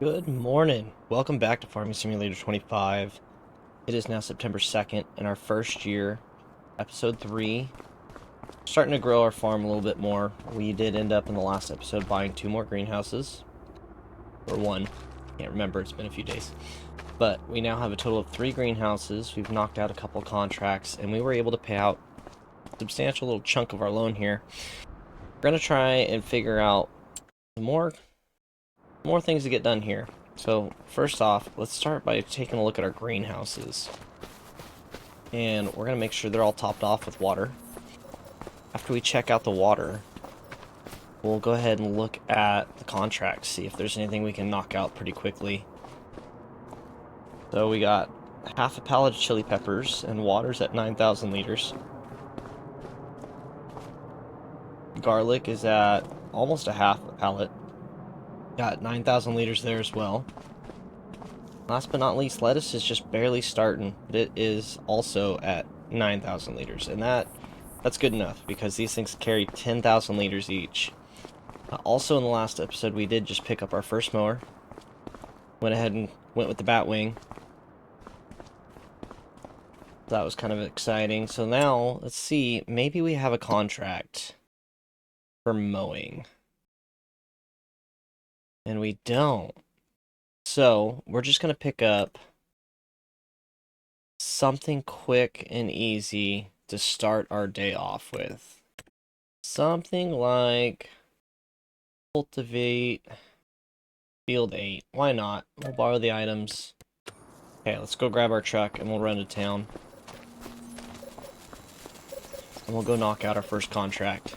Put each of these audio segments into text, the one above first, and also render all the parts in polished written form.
Good morning. Welcome back to Farming Simulator 25. It is now September 2nd in our first year, episode 3. Starting to grow our farm a little bit more. We did end up in the last episode buying 2 more greenhouses. Or 1. Can't remember, it's been a few days. But we now have a total of 3 greenhouses. We've knocked out a couple contracts, and we were able to pay out a substantial little chunk of our loan here. We're going to try and figure out some more things to get done here. So first off, let's start by taking a look at our greenhouses. And we're going to make sure they're all topped off with water. After we check out the water, we'll go ahead and look at the contracts, see if there's anything we can knock out pretty quickly. So we got half a pallet of chili peppers, and water's at 9,000 liters. Garlic is at almost a half a pallet. Got 9,000 liters there as well. Last but not least, lettuce is just barely starting, but it is also at 9,000 liters, and that's good enough because these things carry 10,000 liters each. Also in the last episode, we did just pick up our first mower. Went ahead and went with the Batwing. That was kind of exciting. So now, let's see, maybe we have a contract for mowing. And we don't. So, we're just going to pick up something quick and easy to start our day off with. Something like cultivate field 8. Why not? We'll borrow the items. Okay, let's go grab our truck and we'll run to town. And we'll go knock out our first contract.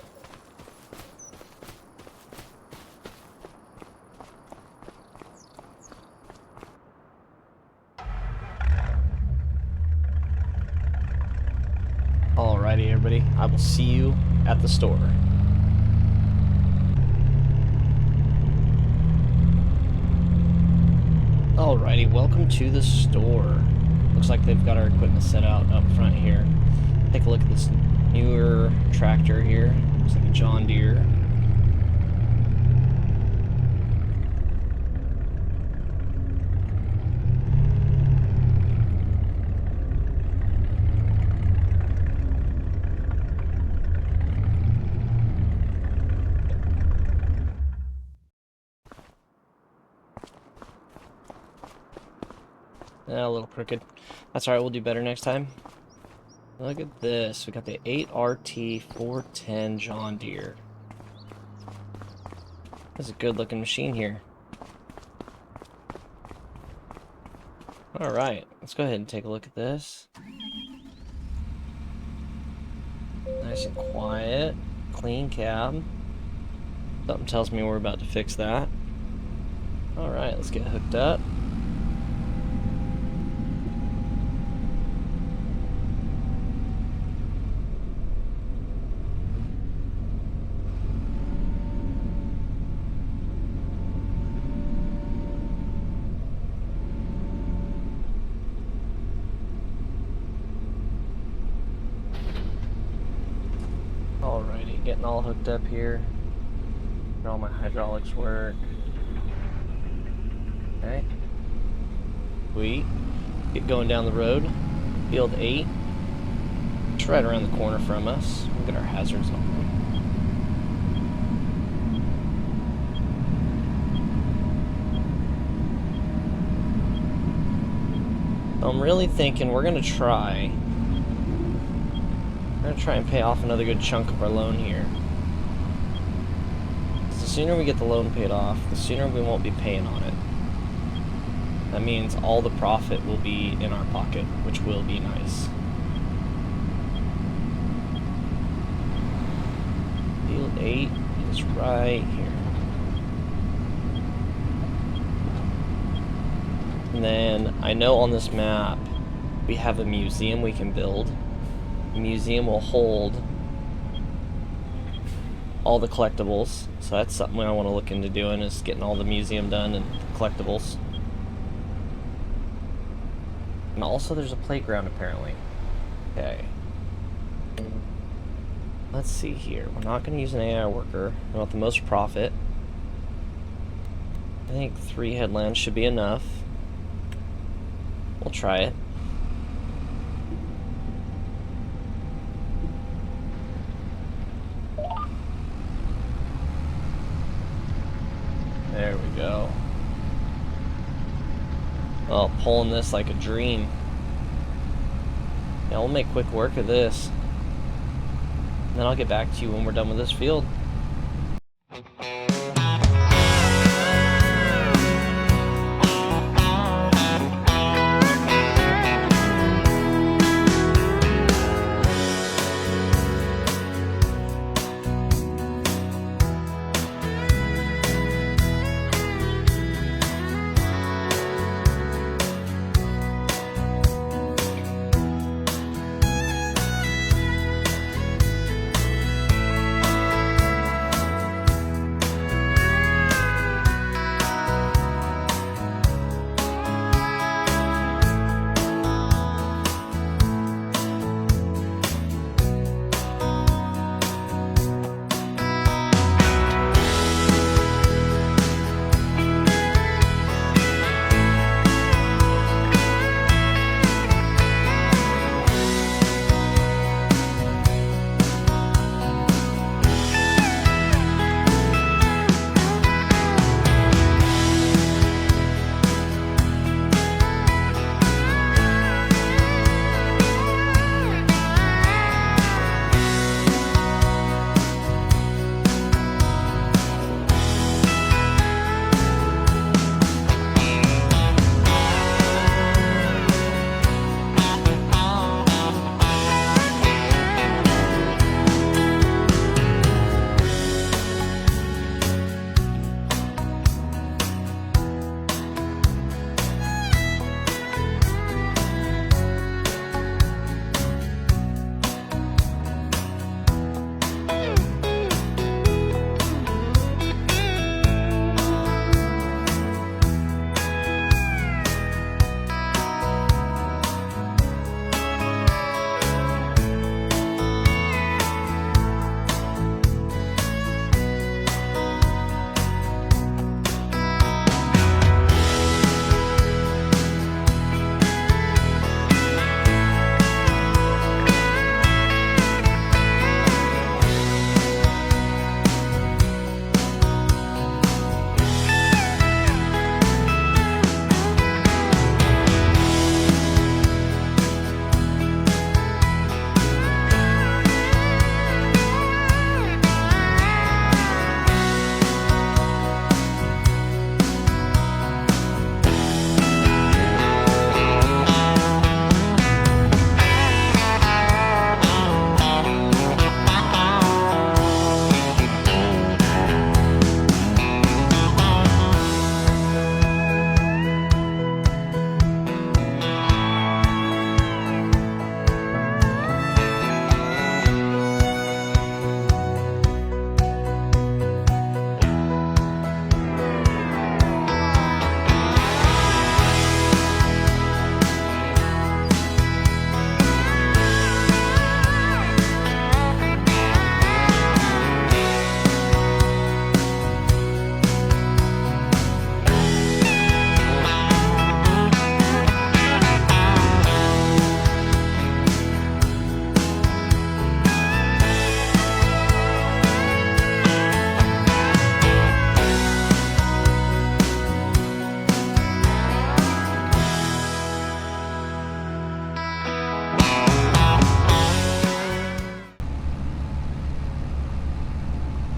Alrighty, everybody. I will see you at the store. Alrighty, welcome to the store. Looks like they've got our equipment set out up front here. Take a look at this newer tractor here. Looks like a John Deere. A little crooked. That's alright, we'll do better next time. Look at this. We got the 8RT 410 John Deere. That's a good looking machine here. Alright, let's go ahead and take a look at this. Nice and quiet. Clean cab. Something tells me we're about to fix that. Alright, let's get hooked up. Alrighty, getting all hooked up here. Where all my hydraulics work. Okay. Sweet. Get going down the road. Field 8. It's right around the corner from us. We'll get our hazards on. I'm really thinking we're gonna try and pay off another good chunk of our loan here. The sooner we get the loan paid off, the sooner we won't be paying on it. That means all the profit will be in our pocket, which will be nice. Field 8 is right here. And then I know on this map we have a museum we can build. The museum will hold all the collectibles, so that's something I want to look into doing, is getting all the museum done and collectibles. And also there's a playground apparently. Okay. Let's see here. We're not going to use an AI worker. We want the most profit. I think 3 headlands should be enough. We'll try it. There we go. Oh, pulling this like a dream. Yeah, we'll make quick work of this. And then I'll get back to you when we're done with this field.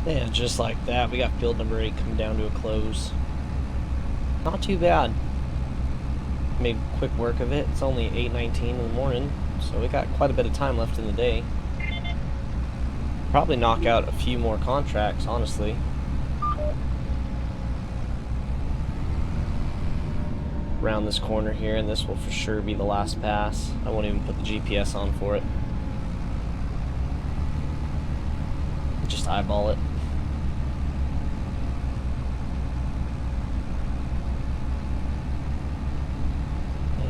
Yeah, just like that, we got field number 8 coming down to a close. Not too bad. Made quick work of it. It's only 8:19 in the morning, so we got quite a bit of time left in the day. Probably knock out a few more contracts, honestly. Around this corner here, and this will for sure be the last pass. I won't even put the GPS on for it. Just eyeball it.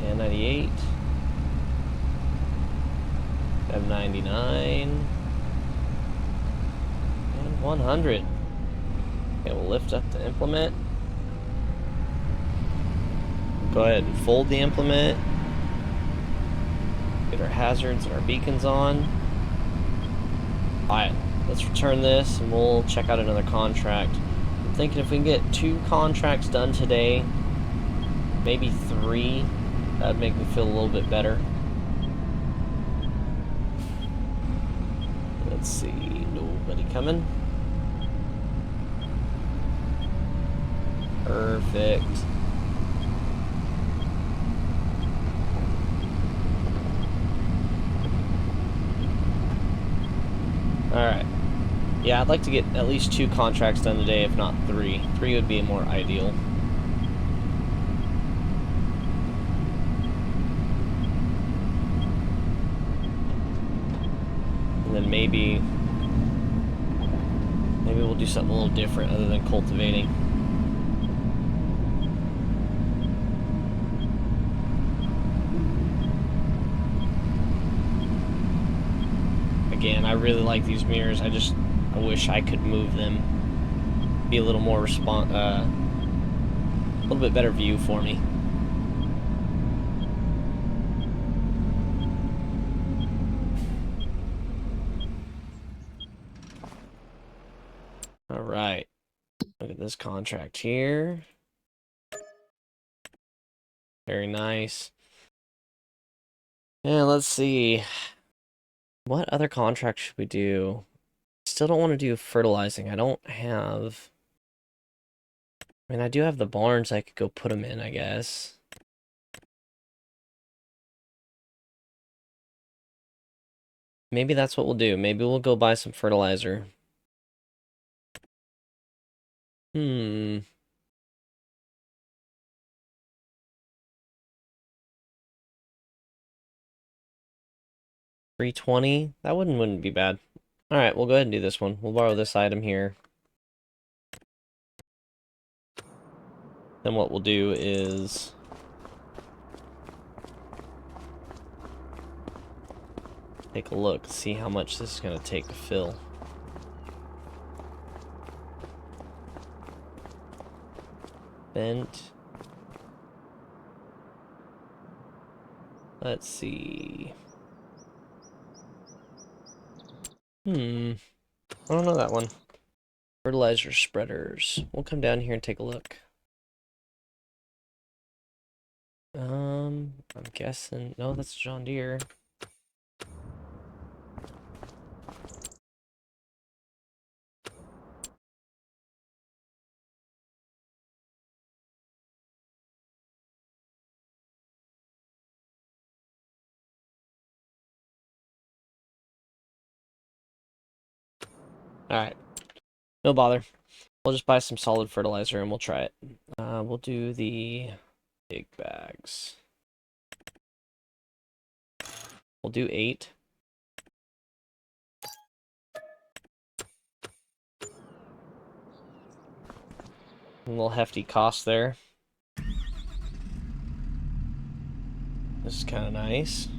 And 98. M99. And 100. Okay, we'll lift up the implement. go ahead and fold the implement. Get our hazards and our beacons on. Alright, let's return this and we'll check out another contract. I'm thinking if we can get 2 contracts done today, maybe 3, that'd make me feel a little bit better. Let's see, nobody coming. Perfect. Alright. Yeah, I'd like to get at least 2 contracts done today, if not 3. 3 would be more ideal. And then maybe we'll do something a little different other than cultivating. Again, I really like these mirrors. I wish I could move them. Be a little more a little bit better view for me. All right. Look at this contract here. Very nice. And let's see. What other contract should we do? Still don't want to do fertilizing. I don't have... I mean, I do have the barns I could go put them in, I guess. Maybe that's what we'll do. Maybe we'll go buy some fertilizer. 320? That wouldn't be bad. Alright, we'll go ahead and do this one. We'll borrow this item here. Then what we'll do is... take a look, see how much this is going to take to fill. Bent. Let's see. I don't know that one. Fertilizer spreaders. We'll come down here and take a look. I'm guessing... No, that's John Deere. Alright. No bother. We'll just buy some solid fertilizer and we'll try it. We'll do the big bags. We'll do 8. A little hefty cost there. This is kind of nice.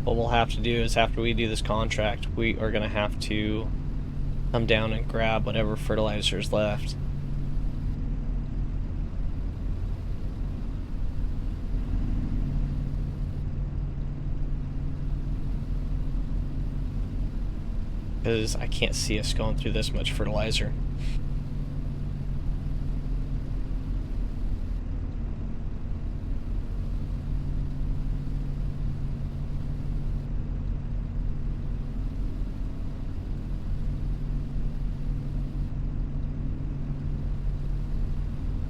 What we'll have to do is after we do this contract, we are going to have to come down and grab whatever fertilizer is left. Because I can't see us going through this much fertilizer.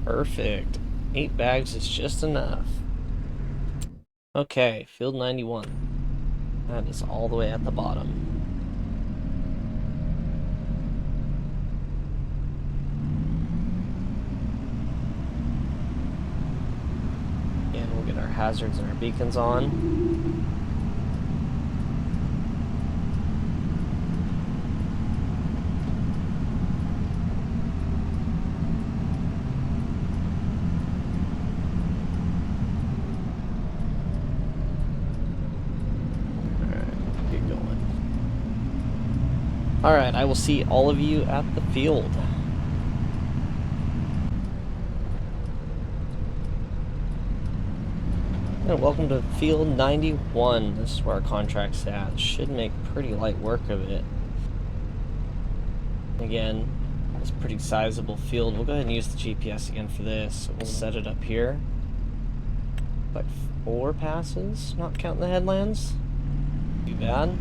Perfect. 8 bags is just enough. Okay, field 91. That is all the way at the bottom. And we'll get our hazards and our beacons on. Alright, I will see all of you at the field. And welcome to field 91. This is where our contract's at. Should make pretty light work of it. Again, it's a pretty sizable field. We'll go ahead and use the GPS again for this. So we'll set it up here. Like 4 passes, not counting the headlands. Too bad.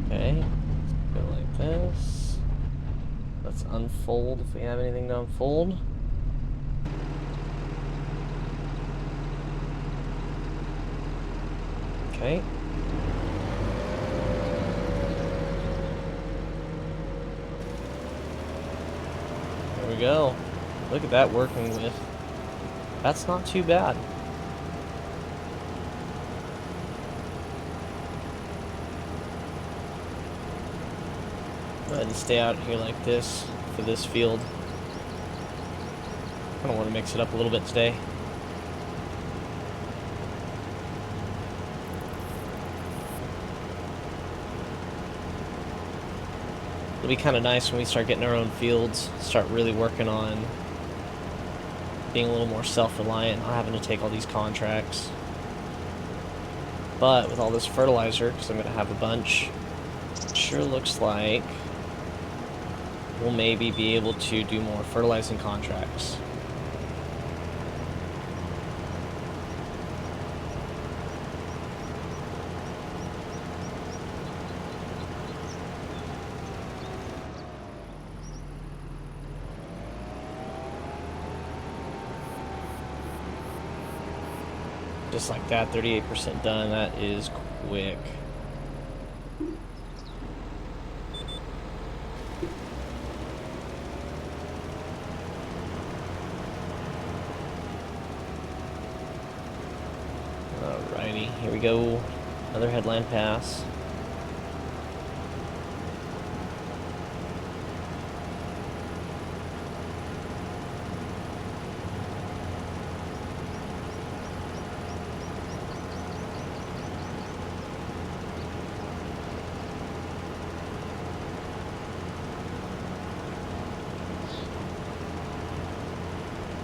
Okay, go like this. Let's unfold if we have anything to unfold. Okay. There we go. Look at that working with. That's not too bad. Go ahead and stay out here like this for this field. I don't want to mix it up a little bit today. It'll be kind of nice when we start getting our own fields, start really working on being a little more self-reliant, not having to take all these contracts. But with all this fertilizer, because I'm going to have a bunch, it sure looks like we'll maybe be able to do more fertilizing contracts. Just like that, 38% done. That is quick. Alrighty, here we go. Another headland pass.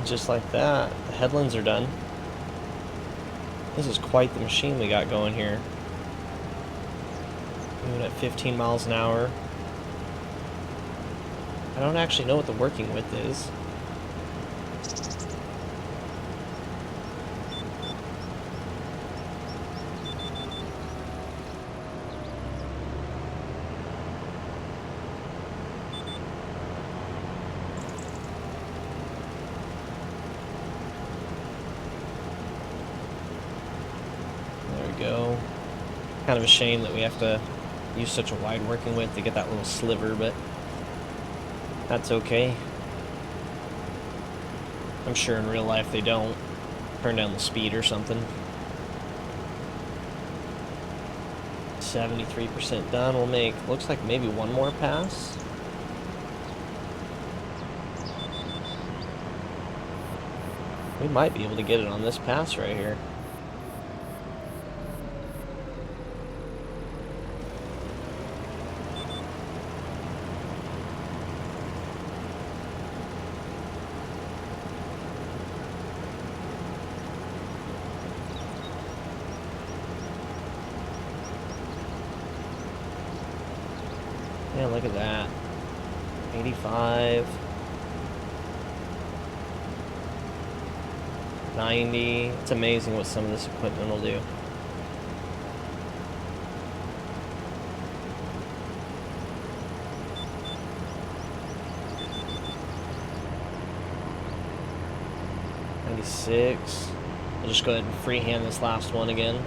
Just like that, the headlands are done. This is quite the machine we got going here. Moving at 15 miles an hour. I don't actually know what the working width is. Go. Kind of a shame that we have to use such a wide working width to get that little sliver, but that's okay. I'm sure in real life they don't turn down the speed or something. 73% done. We'll make, looks like maybe one more pass. We might be able to get it on this pass right here. Yeah, look at that. 85. 90. It's amazing what some of this equipment will do. I'll just go ahead and freehand this last one again.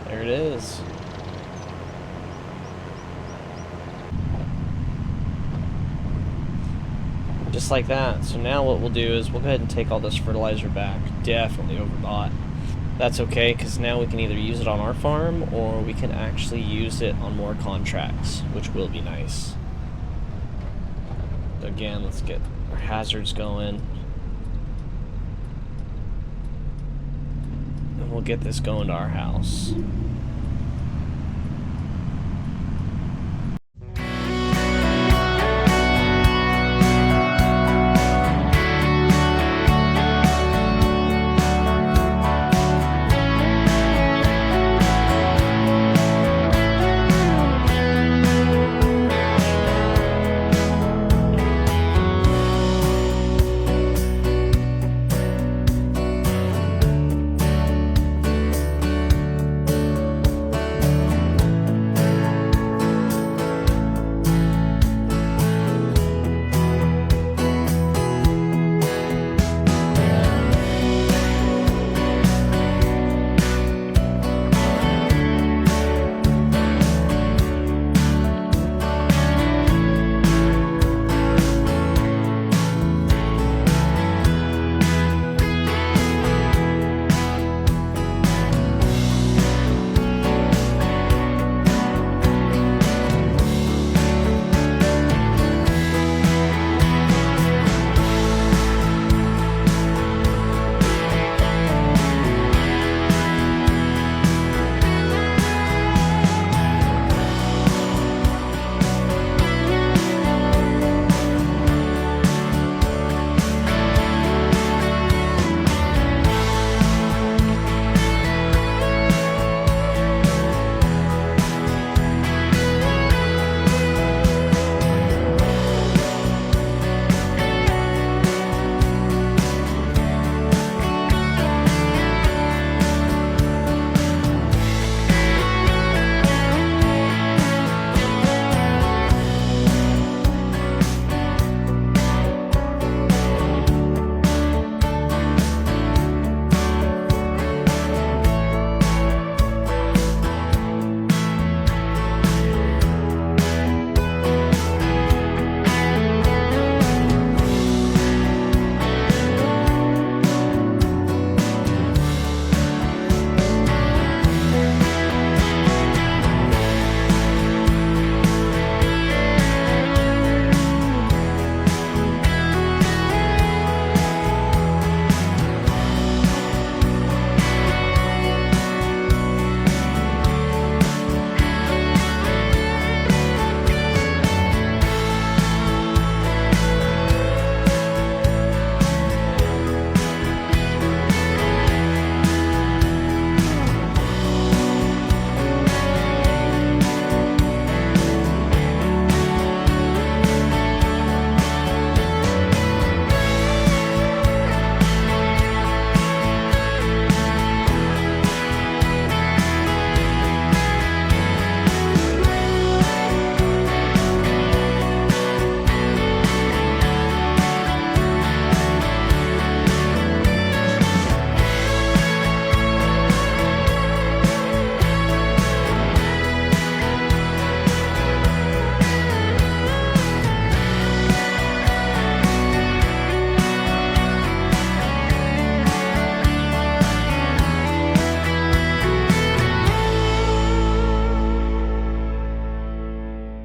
There it is. Just like that. So now what we'll do is we'll go ahead and take all this fertilizer back. Definitely overbought. That's okay, because now we can either use it on our farm or we can actually use it on more contracts, which will be nice. So again, let's get our hazards going. And we'll get this going to our house.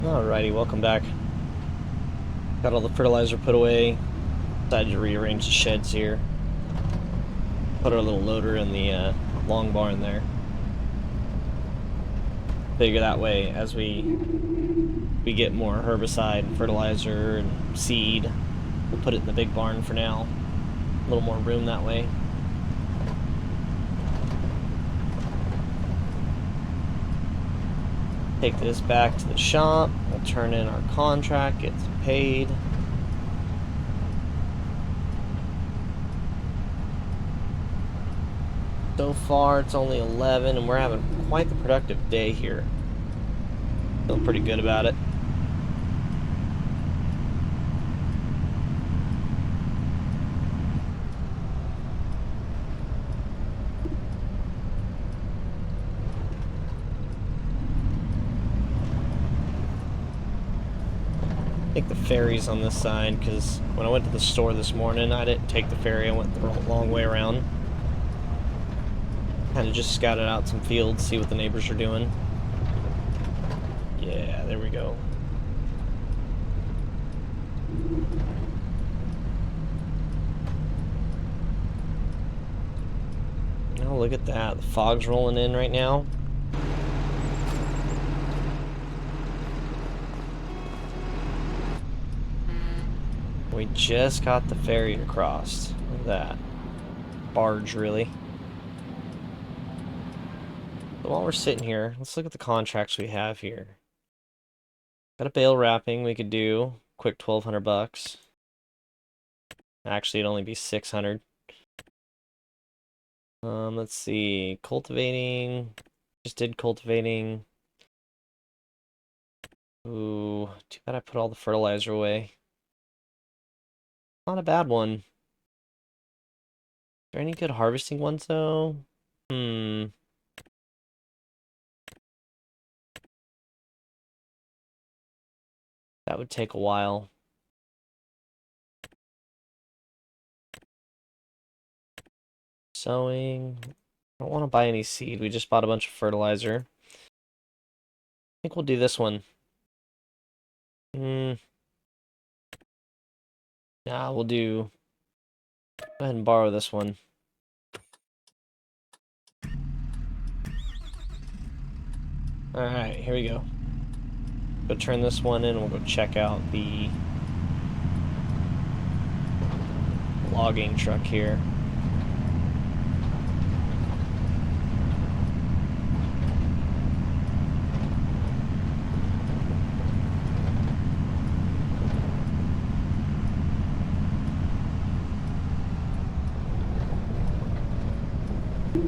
Alrighty, welcome back. Got all the fertilizer put away. Decided to rearrange the sheds here. Put our little loader in the long barn there. Figure that way, as we get more herbicide and fertilizer and seed, we'll put it in the big barn for now. A little more room that way. Take this back to the shop. We'll turn in our contract, get paid. So far, it's only 11, and we're having quite the productive day here. Feel pretty good about it. Take the ferries on this side, because when I went to the store this morning, I didn't take the ferry. I went the long way around. Kind of just scouted out some fields, see what the neighbors are doing. Yeah, there we go. Oh, look at that. The fog's rolling in right now. We just got the ferry across. Look at that. Barge, really. But while we're sitting here, let's look at the contracts we have here. Got a bale wrapping we could do. Quick 1,200 bucks. Actually, it'd only be 600. Let's see. Cultivating. Just did cultivating. Ooh, too bad I put all the fertilizer away. Not a bad one. Is there any good harvesting ones, though? That would take a while. Sowing. I don't want to buy any seed. We just bought a bunch of fertilizer. I think we'll do this one. Nah, we'll do... Go ahead and borrow this one. Alright, here we go. Go turn this one in and we'll go check out the logging truck here.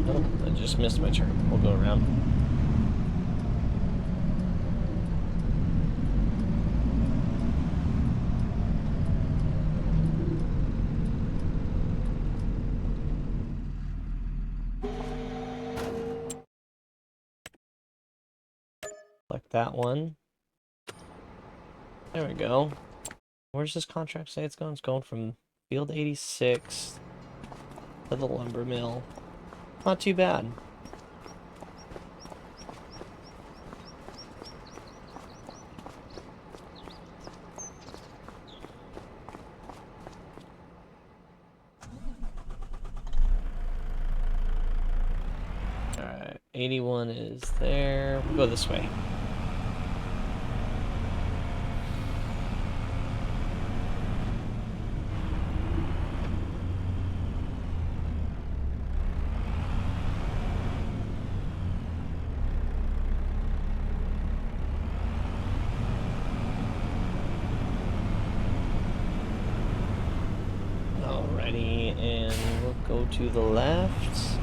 Oh, I just missed my turn. We'll go around. Select that one. There we go. Where's this contract say it's going? It's going from field 86 to the lumber mill. Not too bad. Alright, 81 is there. We'll go this way. Alrighty, and we'll go to the left.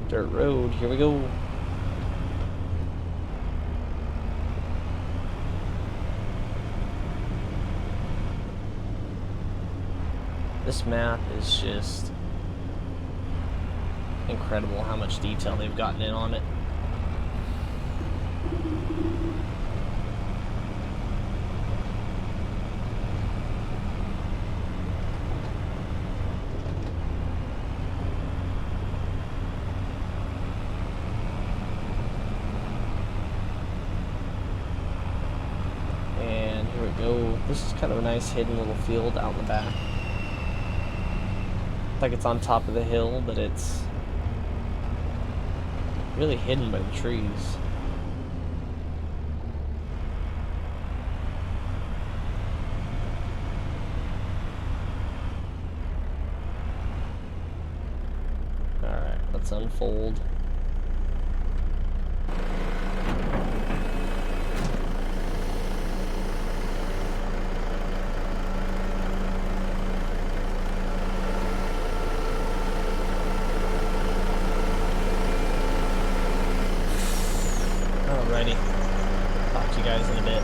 Dirt road, here we go. This map is just incredible how much detail they've gotten in on it. And here we go. This is kind of a nice hidden little field out in the back. Like it's on top of the hill, but it's really hidden by the trees. Alright, let's unfold. Alrighty. Talk to you guys in a bit.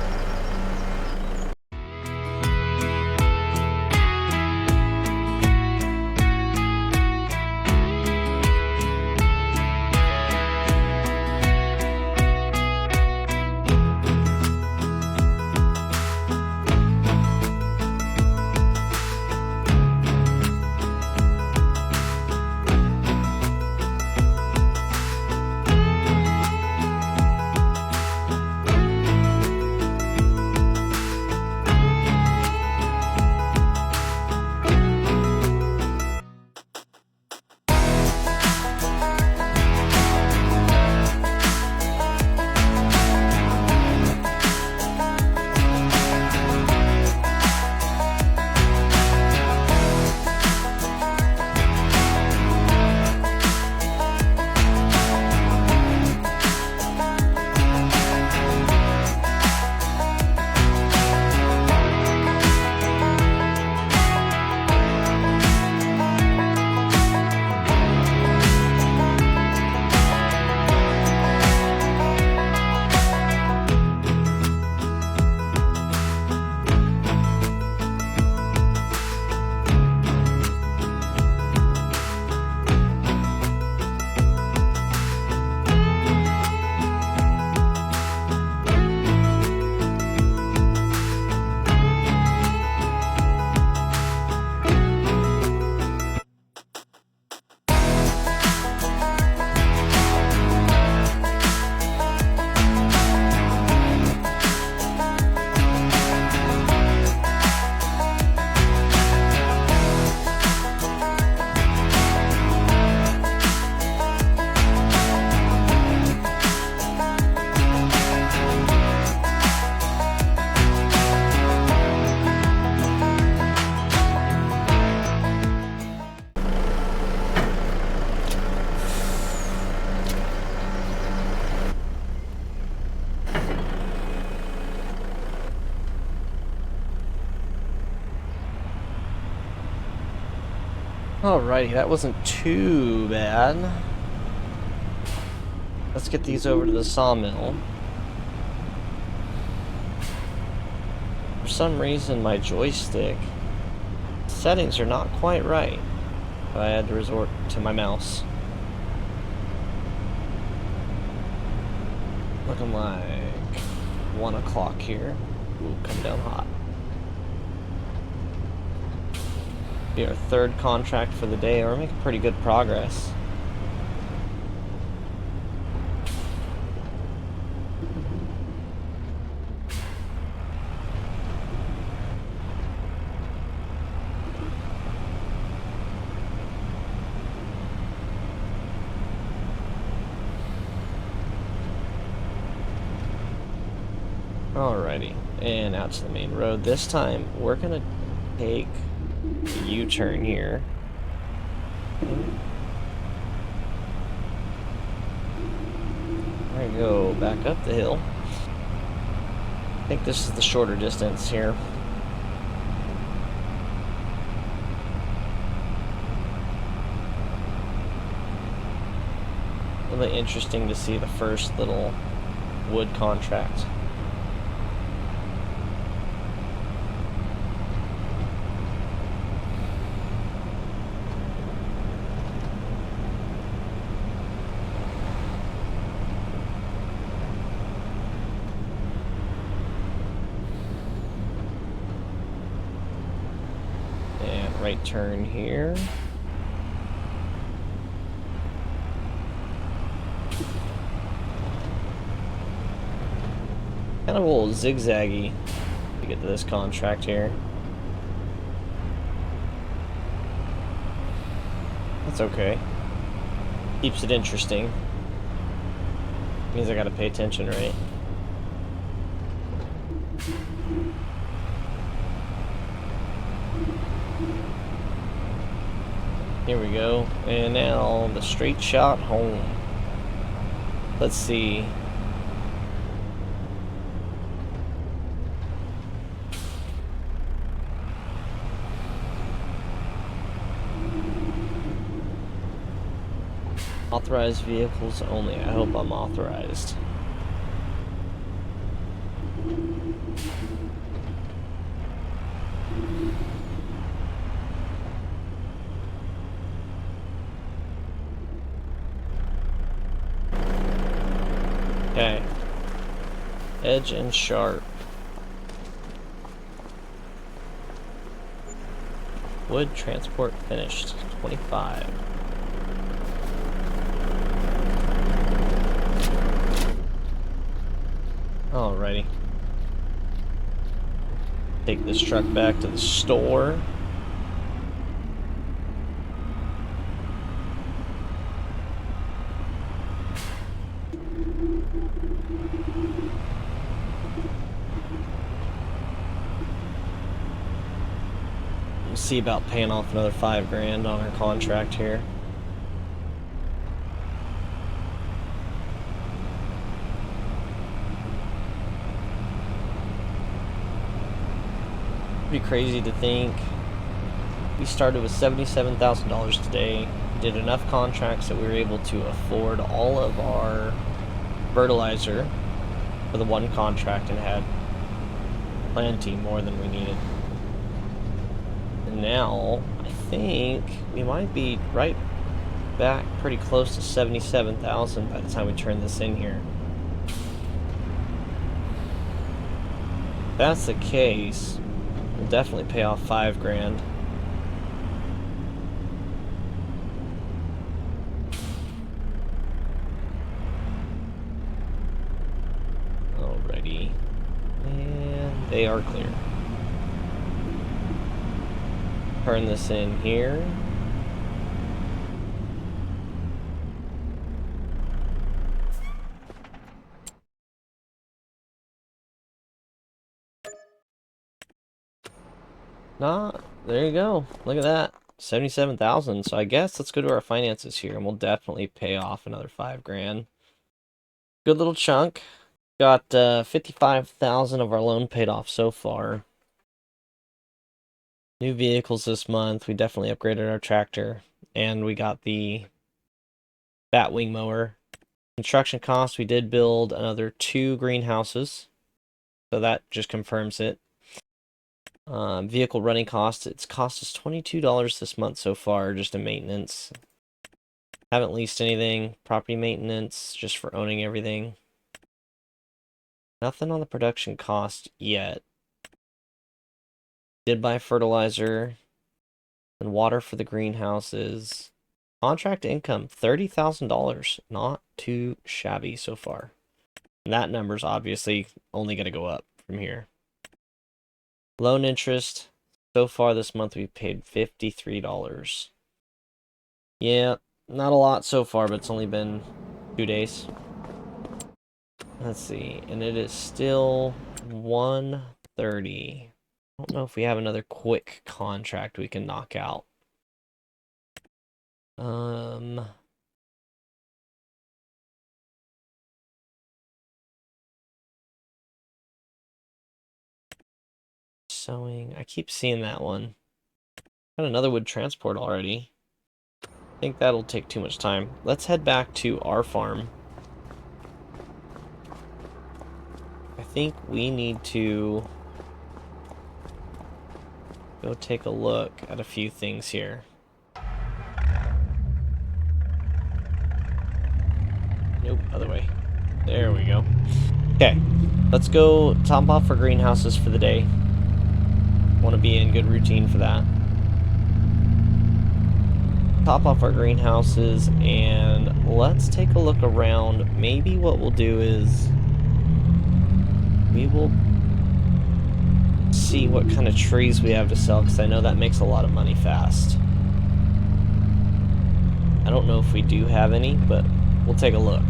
Alrighty, that wasn't too bad. Let's get these over to the sawmill. For some reason, my joystick settings are not quite right. I had to resort to my mouse. Looking like 1 o'clock here. Ooh, come down hot. Be our third contract for the day. We're making pretty good progress. Alrighty, and out to the main road. This time, we're gonna take a U-turn here. There we go, back up the hill. I think this is the shorter distance here. Really interesting to see the first little wood contract. And right turn here. Kind of a little zigzaggy to get to this contract here. That's okay. Keeps it interesting. Means I gotta pay attention, right? Here we go. And now the straight shot home. Let's see. Authorized vehicles only. I hope I'm authorized. Okay. Edge and sharp. Wood transport finished. 25. Alrighty. Take this truck back to the store. We'll see about paying off another $5,000 on our contract here. Pretty crazy to think we started with $77,000 today, did enough contracts that we were able to afford all of our fertilizer for the one contract and had plenty more than we needed. And now I think we might be right back pretty close to 77,000 by the time we turn this in here. If that's the case, we'll definitely pay off $5,000. Alrighty. And they are clear. Turn this in here. There you go. Look at that. 77,000. So I guess let's go to our finances here and we'll definitely pay off another $5,000. Good little chunk. Got 55,000 of our loan paid off so far. New vehicles this month. We definitely upgraded our tractor, and we got the Batwing mower. Construction costs, we did build another 2 greenhouses, so that just confirms it. Vehicle running costs, it's cost us $22 this month so far, just in maintenance. Haven't leased anything. Property maintenance, just for owning everything. Nothing on the production cost yet. Did buy fertilizer and water for the greenhouses. Contract income, $30,000. Not too shabby so far. And that number's obviously only going to go up from here. Loan interest, so far this month we've paid $53. Yeah, not a lot so far, but it's only been 2 days. Let's see, and it is still 1:30. I don't know if we have another quick contract we can knock out. Sewing, I keep seeing that one. Got another wood transport already. I think that'll take too much time. Let's head back to our farm. I think we need to go take a look at a few things here. Nope, other way. There we go. Okay, let's go top off our greenhouses for the day. Want to be in good routine for that. Top off our greenhouses, and let's take a look around. Maybe what we'll do is we will see what kind of trees we have to sell, because I know that makes a lot of money fast. I don't know if we do have any, but we'll take a look.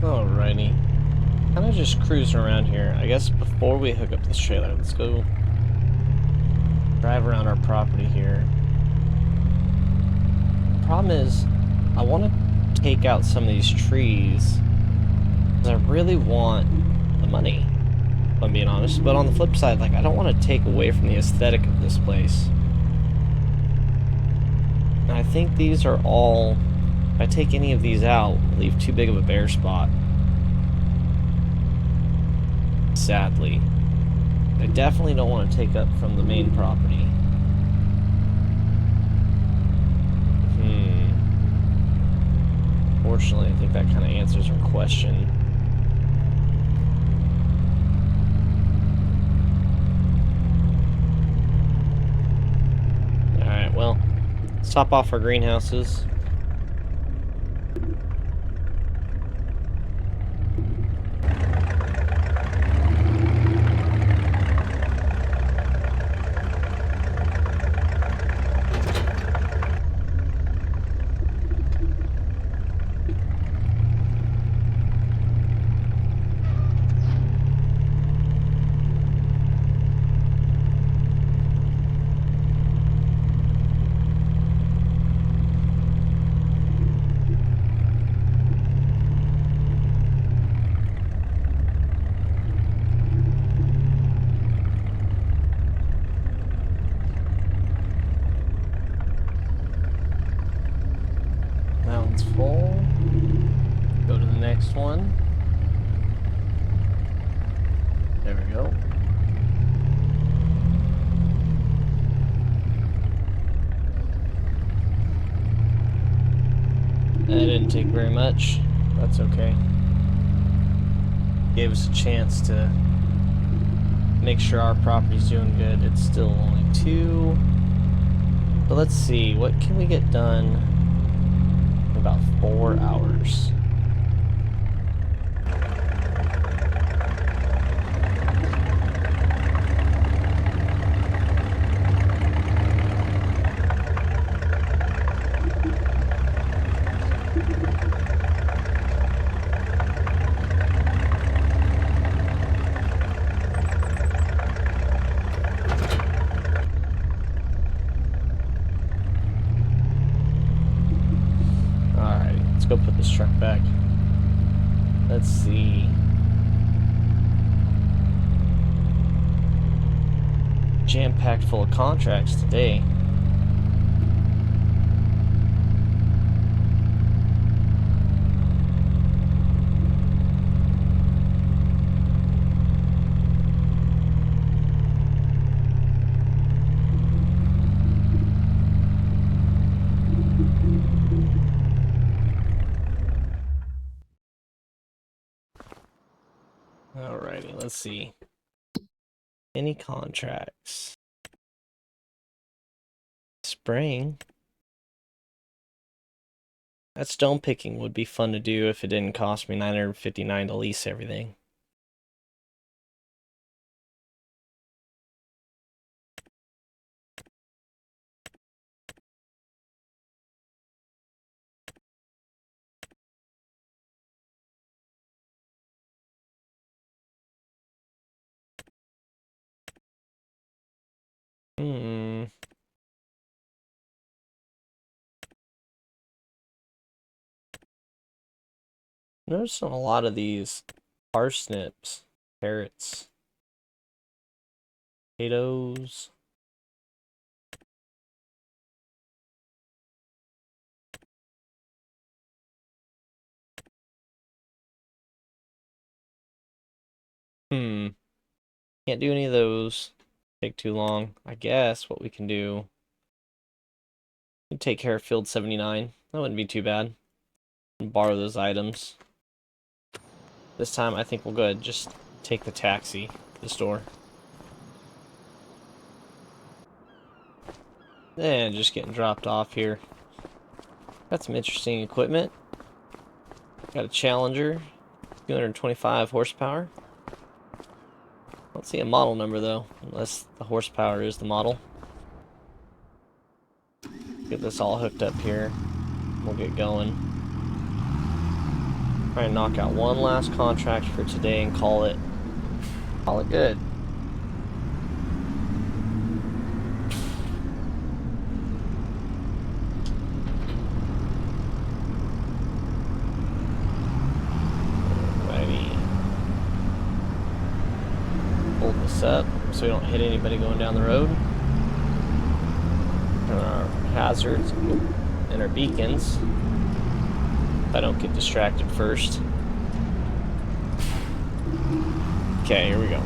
Alrighty. Kind of just cruising around here. I guess before we hook up this trailer, let's go drive around our property here. Problem is, I want to take out some of these trees because I really want the money, if I'm being honest. But on the flip side, like, I don't want to take away from the aesthetic of this place. And I think these are all, if I take any of these out, I'll leave too big of a bare spot. Sadly. I definitely don't want to take up from the main property. Fortunately, I think that kind of answers our question. Alright, well, let's top off our greenhouses. That one's full. Go to the next one. There we go. That didn't take very much. That's okay. Gave us a chance to make sure our property's doing good. It's still only 2. But let's see, what can we get done in about 4 hours? Let's go put this truck back. Let's see. Jam-packed full of contracts today. Alrighty, let's see. Any contracts? Spraying. That stone picking would be fun to do if it didn't cost me $959 to lease everything. Noticing a lot of these parsnips, carrots, potatoes. Can't do any of those. Take too long. I guess what we can do, we can take care of field 79. That wouldn't be too bad. And borrow those items. This time I think we'll go ahead and just take the taxi to the store. And just getting dropped off here. Got some interesting equipment. Got a Challenger, 225 horsepower. Don't see a model number though, unless the horsepower is the model. Get this all hooked up here. We'll get going. Try and knock out one last contract for today and call it good. Hold this up so we don't hit anybody going down the road. Turn our hazards and our beacons. If I don't get distracted first. Okay, here we go.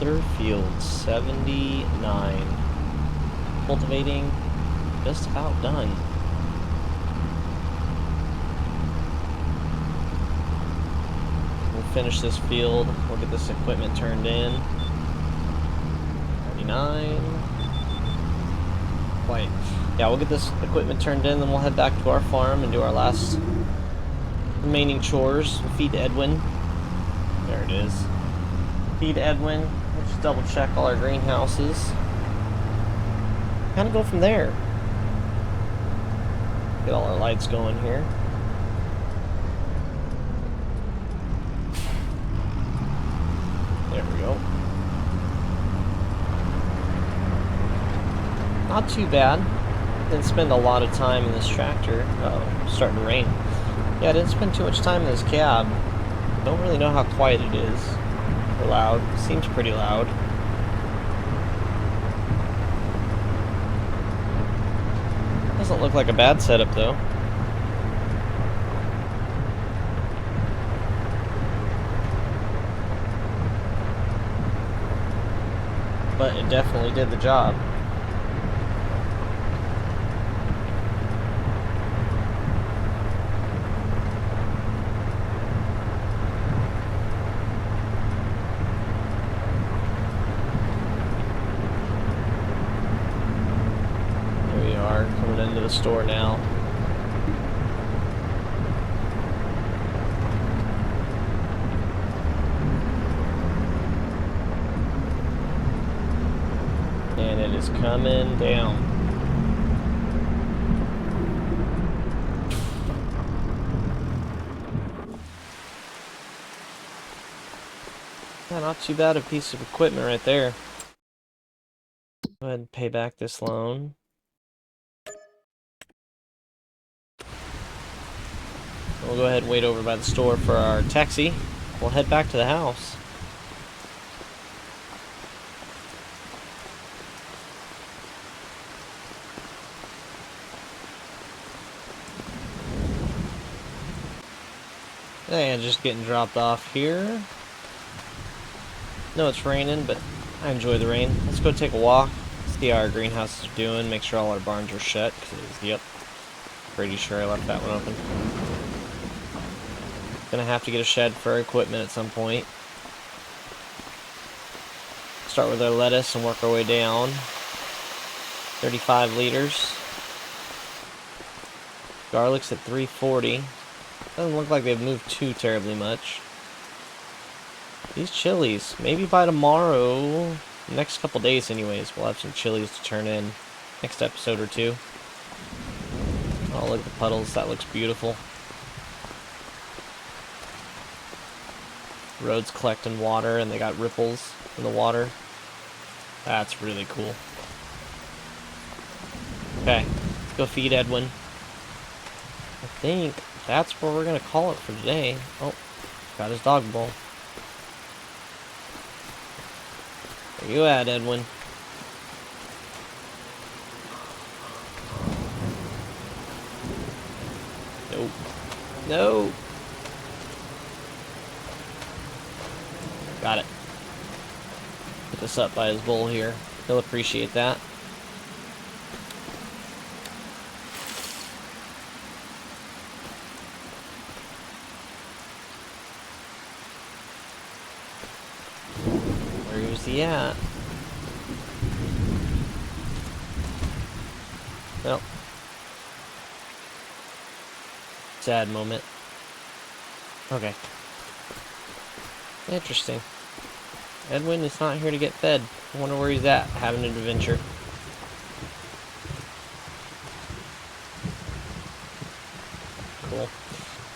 another field, 79. Cultivating, just about done. We'll finish this field, we'll get this equipment turned in. 39. Wait. Yeah, we'll get this equipment turned in, then we'll head back to our farm and do our last remaining chores. We'll feed Edwin. There it is. Feed Edwin. We'll just double check all our greenhouses. Kind of go from there. Get all our lights going here. There we go. Not too bad. Didn't spend a lot of time in this tractor. Oh, starting to rain. Yeah, I didn't spend too much time in this cab. Don't really know how quiet it is. Or loud. Seems pretty loud. Doesn't look like a bad setup though. But it definitely did the job. Coming into the store now. And it is coming down. Yeah, not too bad a piece of equipment right there. Go ahead and pay back this loan. We'll go ahead and wait over by the store for our taxi. We'll head back to the house. And just getting dropped off here. No, it's raining, but I enjoy the rain. Let's go take a walk, see how our greenhouses are doing, make sure all our barns are shut, because, yep, pretty sure I left that one open. Gonna have to get a shed for our equipment at some point. Start with our lettuce and work our way down. 35 liters. Garlic's at 340. Doesn't look like they've moved too terribly much. These chilies, maybe by tomorrow, next couple days anyways, we'll have some chilies to turn in. Next episode or two. Oh, look at the puddles, that looks beautiful. Roads collecting water and they got ripples in the water. That's really cool. Okay, let's go feed Edwin. I think that's where we're gonna call it for today. Oh, got his dog bowl. Where you at, Edwin? Nope. No! Got it. Put this up by his bowl here. He'll appreciate that. Where is he at? Well. Sad moment. Okay. Interesting. Edwin is not here to get fed. I wonder where he's at, having an adventure. Cool.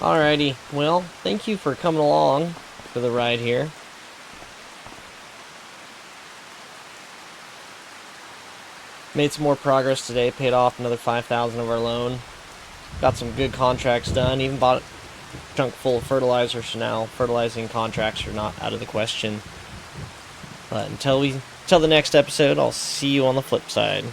Alrighty, well, thank you for coming along for the ride here. Made some more progress today, paid off another $5,000 of our loan. Got some good contracts done, even bought a chunk full of fertilizer, so now fertilizing contracts are not out of the question. But until the next episode, I'll see you on the flip side.